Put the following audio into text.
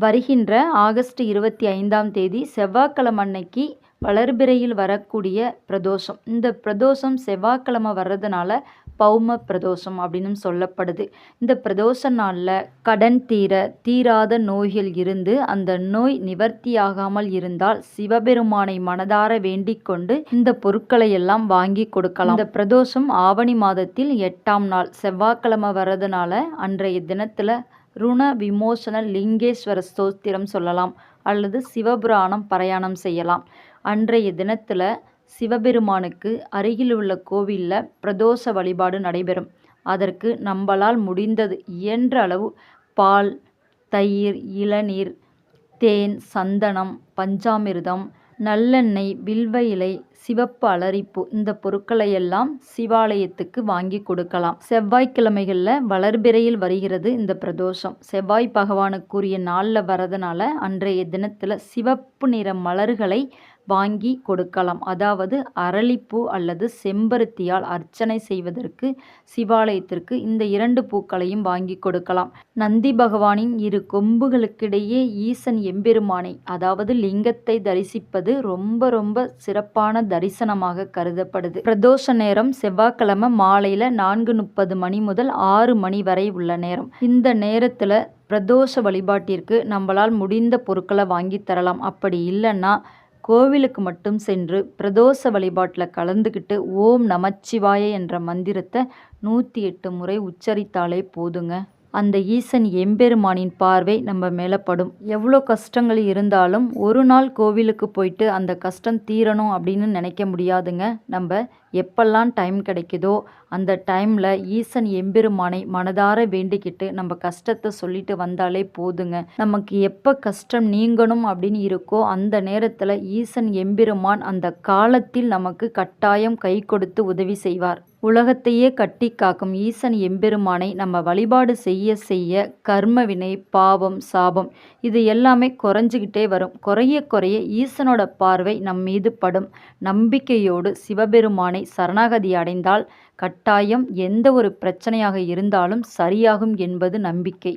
வருகின்ற ஆகஸ்ட் 25ஆம் தேதி செவ்வாய்க்கிழமை அன்னைக்கு வளர்பிறையில் வரக்கூடிய பிரதோஷம். இந்த பிரதோஷம் செவ்வாய்க்கிழமை வர்றதுனால பௌம பிரதோஷம் அப்படின்னு சொல்லப்படுது. இந்த பிரதோஷ நாளில் கடன் தீராத நோய்கள் இருந்து அந்த நோய் நிவர்த்தியாகாமல் இருந்தால் சிவபெருமானை மனதார வேண்டிக் கொண்டு இந்த பொருட்களை எல்லாம் வாங்கி கொடுக்கலாம். இந்த பிரதோஷம் ஆவணி மாதத்தில் 8ஆம் நாள் செவ்வாய்க்கிழமை வர்றதுனால அன்றைய தினத்தில் ருண விமோசன லிங்கேஸ்வர ஸ்தோத்திரம் சொல்லலாம் அல்லது சிவபுராணம் பாராயணம் செய்யலாம். அன்றைய தினத்தில் சிவபெருமானுக்கு அருகில் உள்ள கோவிலில் பிரதோஷ வழிபாடு நடைபெறும். அதற்கு நம்மளால் முடிந்தது இயன்ற அளவு பால், தயிர், இளநீர், தேன், சந்தனம், பஞ்சாமிர்தம், நல்லெண்ணெய், வில்வ இலை, சிவப்பு அலரிப்பூ இந்த பொருட்களை எல்லாம் சிவாலயத்துக்கு வாங்கி கொடுக்கலாம். செவ்வாய்க்கிழமைகளில் வளர்பிறையில் வருகிறது இந்த பிரதோஷம். செவ்வாய் பகவானுக்குரிய நாளில் வரதுனால அன்றைய தினத்தில் சிவப்பு நிற மலர்களை வாங்கி கொடுக்கலாம். அதாவது அரளிப்பூ அல்லது செம்பருத்தியால் அர்ச்சனை செய்வதற்கு சிவாலயத்திற்கு இந்த 2 பூக்களையும் வாங்கி கொடுக்கலாம். நந்தி பகவானின் 2 கொம்புகளுக்கிடையே ஈசன் எம்பெருமானை அதாவது லிங்கத்தை தரிசிப்பது ரொம்ப ரொம்ப சிறப்பான தரிசனமாக கருதப்படுது. பிரதோஷ நேரம் செவ்வாய்க்கிழமை மாலையில் 4:30 மணி முதல் 6 மணி வரை உள்ள நேரம். இந்த நேரத்தில் பிரதோஷ வழிபாட்டிற்கு நம்மளால் முடிந்த பொருட்களை வாங்கி தரலாம். அப்படி இல்லைன்னா கோவிலுக்கு மட்டும் சென்று பிரதோஷ வழிபாட்டில் கலந்துக்கிட்டு ஓம் நமச்சிவாய என்ற மந்திரத்தை 108 முறை உச்சரித்தாலே போதுங்க. அந்த ஈசன் எம்பெருமானின் பார்வை நம்ம மேலே படும். எவ்வளோ கஷ்டங்கள் இருந்தாலும் ஒரு நாள் கோவிலுக்கு போயிட்டு அந்த கஷ்டம் தீரணும் அப்படின்னு நினைக்க முடியாதுங்க. நம்ம எப்பெல்லாம் டைம் கிடைக்குதோ அந்த டைமில் ஈசன் எம்பெருமானை மனதார வேண்டிக்கிட்டு நம்ம கஷ்டத்தை சொல்லிட்டு வந்தாலே போதுங்க. நமக்கு எப்போ கஷ்டம் நீங்கணும் அப்படின்னு இருக்கோ அந்த நேரத்தில் ஈசன் எம்பெருமான் அந்த காலத்தில் நமக்கு கட்டாயம் கை கொடுத்து உதவி செய்வார். உலகத்தையே கட்டி காக்கும் ஈசன் எம்பெருமானை நம்ம வழிபாடு செய்ய செய்ய கர்ம வினை, பாவம், சாபம் இது எல்லாமே குறைஞ்சிக்கிட்டே வரும். குறைய ஈசனோட பார்வை நம் மீது படும். நம்பிக்கையோடு சிவபெருமானை சரணாகதி அடைந்தால் கட்டாயம் எந்த ஒரு பிரச்சனையாக இருந்தாலும் சரியாகும் என்பது நம்பிக்கை.